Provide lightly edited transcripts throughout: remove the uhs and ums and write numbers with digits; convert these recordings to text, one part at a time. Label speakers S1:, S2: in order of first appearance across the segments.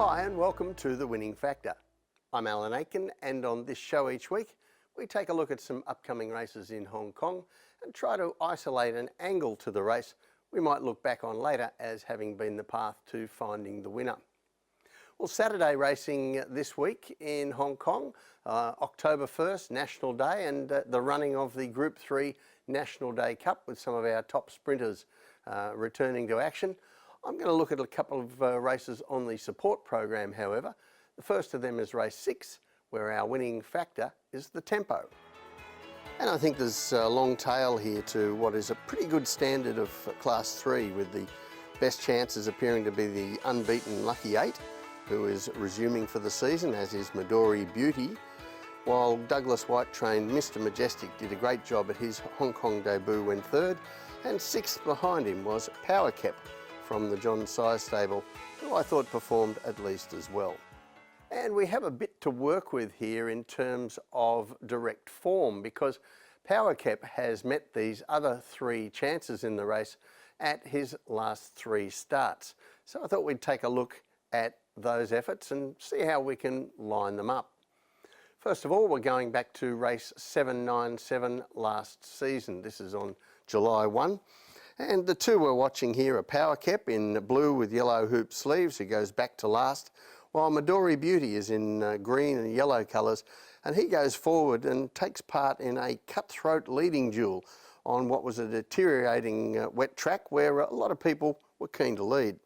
S1: Hi and welcome to The Winning Factor. I'm Alan Aitken, and on this show each week we take a look at some upcoming races in Hong Kong and try to isolate an angle to the race we might look back on later as having been the path to finding the winner. Well, Saturday racing this week in Hong Kong, October 1st, National Day, and the running of the Group 3 National Day Cup with some of our top sprinters returning to action. I'm going to look at a couple of races on the support program, however. The first of them is race 6, where our winning factor is the tempo. And I think there's a long tail here to what is a pretty good standard of Class 3, with the best chances appearing to be the unbeaten Lucky 8, who is resuming for the season, as is Midori Beauty, while Douglas White-trained Mr Majestic did a great job at his Hong Kong debut when third, and 6th behind him was Power Cap from the John Size stable, who I thought performed at least as well. And we have a bit to work with here in terms of direct form, because Power Cap has met these other 3 chances in the race at his last 3 starts. So I thought we'd take a look at those efforts and see how we can line them up. First of all, we're going back to race 797 last season. This is on July 1. And the 2 we're watching here are Power Cap in blue with yellow hoop sleeves, who goes back to last, while Midori Beauty is in green and yellow colours, and he goes forward and takes part in a cutthroat leading duel on what was a deteriorating wet track where a lot of people were keen to lead.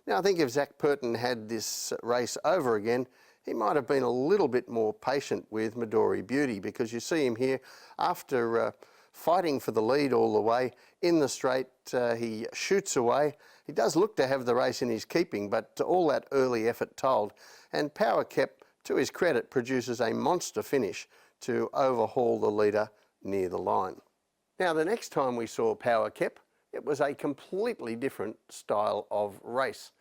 S1: Now, I think if Zach Purton had this race over again, he might have been a little bit more patient with Midori Beauty, because you see him here after fighting for the lead all the way in the straight. He shoots away. He does look to have the race in his keeping, but all that early effort told. And Power Cap, to his credit, produces a monster finish to overhaul the leader near the line. Now, the next time we saw Power Cap, it was a completely different style of race.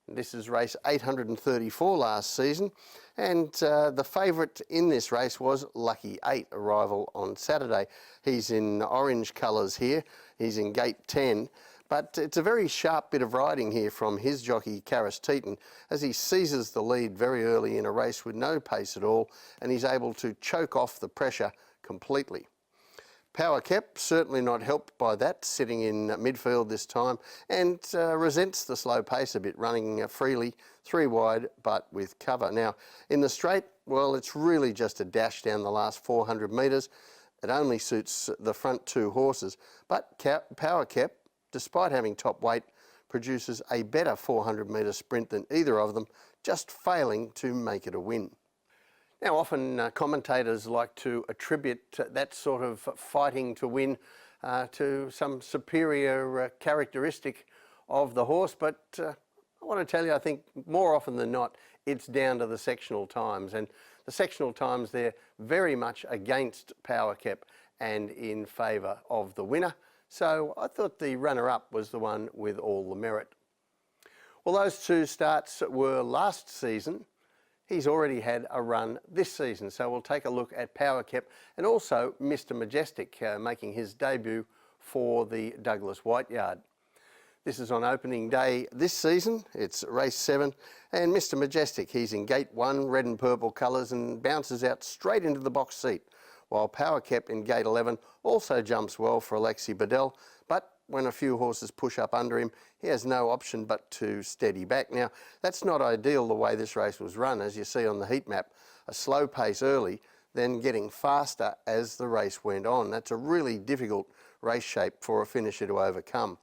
S1: This is race 834 last season, and the favourite in this race was Lucky 8, arrival on Saturday. He's in orange colours here, he's in gate 10, but it's a very sharp bit of riding here from his jockey Karis Teeton, as he seizes the lead very early in a race with no pace at all, and he's able to choke off the pressure completely. Power Cap, certainly not helped by that, sitting in midfield this time, and resents the slow pace a bit, running freely, 3 wide, but with cover. Now, in the straight, well, it's really just a dash down the last 400 metres. It only suits the front 2 horses, but Power Cap, despite having top weight, produces a better 400 metre sprint than either of them, just failing to make it a win. Now, often commentators like to attribute that sort of fighting to win to some superior characteristic of the horse, but I want to tell you, I think more often than not, it's down to the sectional times, and the sectional times, they're very much against Power Cap and in favour of the winner. So I thought the runner-up was the one with all the merit. Well, those 2 starts were last season. He's already had a run this season, so we'll take a look at Power Cap and also Mr Majestic making his debut for the Douglas White Yard. This is on opening day this season. It's race 7, and Mr Majestic, he's in gate 1, red and purple colours, and bounces out straight into the box seat, while Power Cap in gate 11 also jumps well for Alexi Bedell, but when a few horses push up under him, he has no option but to steady back. Now, that's not ideal the way this race was run, as you see on the heat map. A slow pace early, then getting faster as the race went on. That's a really difficult race shape for a finisher to overcome.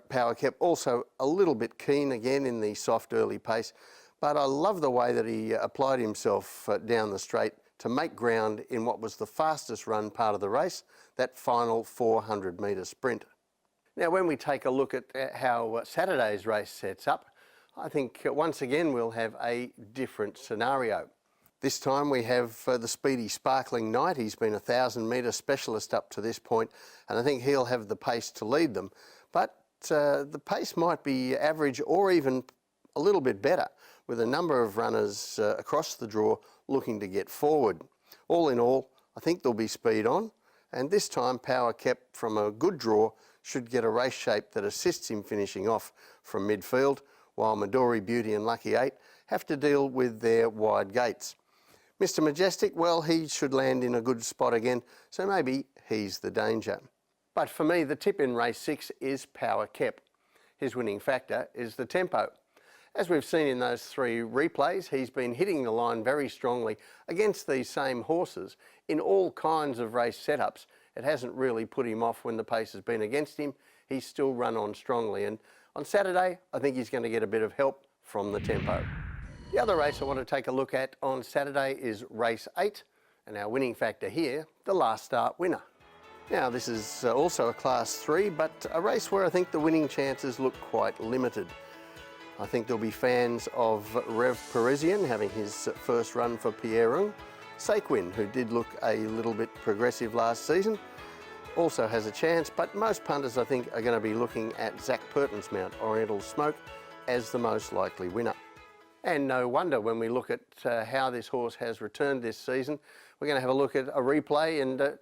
S1: Power Cap also a little bit keen again in the soft early pace, but I love the way that he applied himself down the straight to make ground in what was the fastest run part of the race, that final 400 metre sprint. Now, when we take a look at how Saturday's race sets up, I think once again we'll have a different scenario. This time we have the speedy Sparkling Knight. He's been a 1,000 metre specialist up to this point, and I think he'll have the pace to lead them. But the pace might be average or even a little bit better, with a number of runners across the draw looking to get forward. All in all, I think there'll be speed on, and this time Power Cap, from a good draw, should get a race shape that assists him finishing off from midfield, while Midori Beauty and Lucky 8 have to deal with their wide gates. Mr Majestic, well, he should land in a good spot again, so maybe he's the danger. But for me, the tip in race 6 is Power Kep. His winning factor is the tempo. As we've seen in those 3 replays, he's been hitting the line very strongly against these same horses in all kinds of race setups. It hasn't really put him off when the pace has been against him. He's still run on strongly, and on Saturday, I think he's going to get a bit of help from the tempo. The other race I want to take a look at on Saturday is race 8, and our winning factor here, the last start winner. Now, this is also a Class 3, but a race where I think the winning chances look quite limited. I think there'll be fans of Rev Parisian having his first run for Pierre. Saquin, who did look a little bit progressive last season, also has a chance, but most punters I think are going to be looking at Zach Purton's mount, Oriental Smoke, as the most likely winner. And no wonder when we look at how this horse has returned this season. We're going to have a look at a replay, and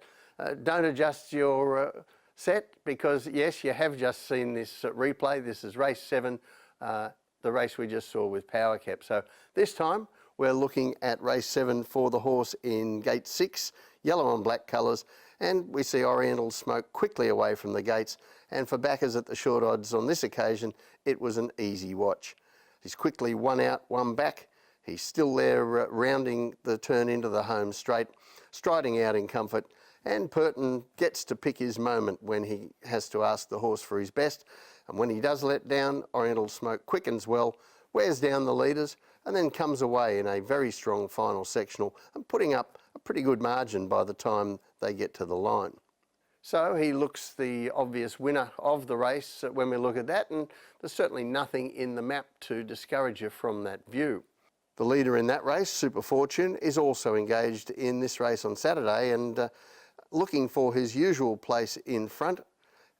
S1: don't adjust your set, because yes, you have just seen this replay. This is race 7, the race we just saw with Power Kep. So this time we're looking at race 7 for the horse in gate 6, yellow and black colours, and we see Oriental Smoke quickly away from the gates, and for backers at the short odds on this occasion, it was an easy watch. He's quickly 1 out, 1 back. He's still there rounding the turn into the home straight, striding out in comfort, and Purton gets to pick his moment when he has to ask the horse for his best, and when he does let down, Oriental Smoke quickens well, wears down the leaders, and then comes away in a very strong final sectional and putting up a pretty good margin by the time they get to the line. So he looks the obvious winner of the race when we look at that, and there's certainly nothing in the map to discourage you from that view. The leader in that race, Super Fortune, is also engaged in this race on Saturday and looking for his usual place in front,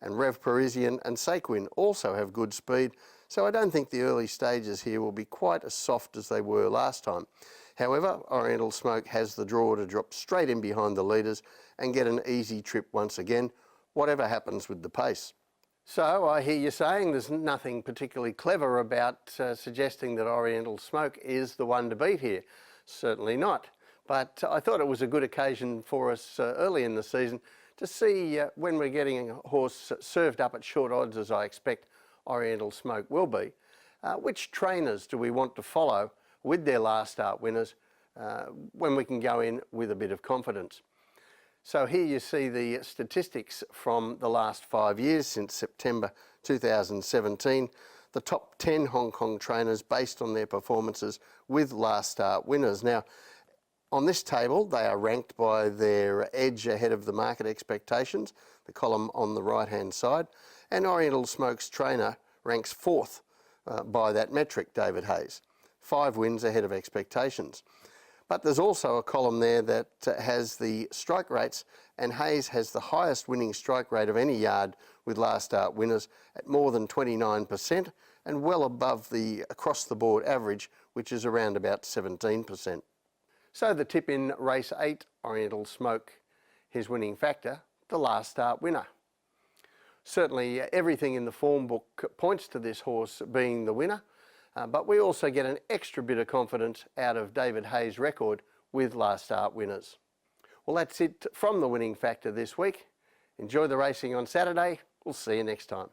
S1: and Rev Parisian and Saquin also have good speed, so I don't think the early stages here will be quite as soft as they were last time. However, Oriental Smoke has the draw to drop straight in behind the leaders and get an easy trip once again, whatever happens with the pace. So I hear you saying there's nothing particularly clever about suggesting that Oriental Smoke is the one to beat here. Certainly not. But I thought it was a good occasion for us early in the season to see when we're getting a horse served up at short odds, as I expect Oriental Smoke will be, which trainers do we want to follow with their last start winners when we can go in with a bit of confidence. So here you see the statistics from the last 5 years since September 2017, the top 10 Hong Kong trainers based on their performances with last start winners. Now, on this table, they are ranked by their edge ahead of the market expectations, the column on the right-hand side, and Oriental Smoke's trainer ranks 4th by that metric, David Hayes. 5 wins ahead of expectations. But there's also a column there that has the strike rates, and Hayes has the highest winning strike rate of any yard with last start winners at more than 29% and well above the across-the-board average, which is around about 17%. So the tip in race 8, Oriental Smoke, his winning factor, the last start winner. Certainly everything in the form book points to this horse being the winner, but we also get an extra bit of confidence out of David Hayes' record with last start winners. Well, that's it from the winning factor this week. Enjoy the racing on Saturday. We'll see you next time.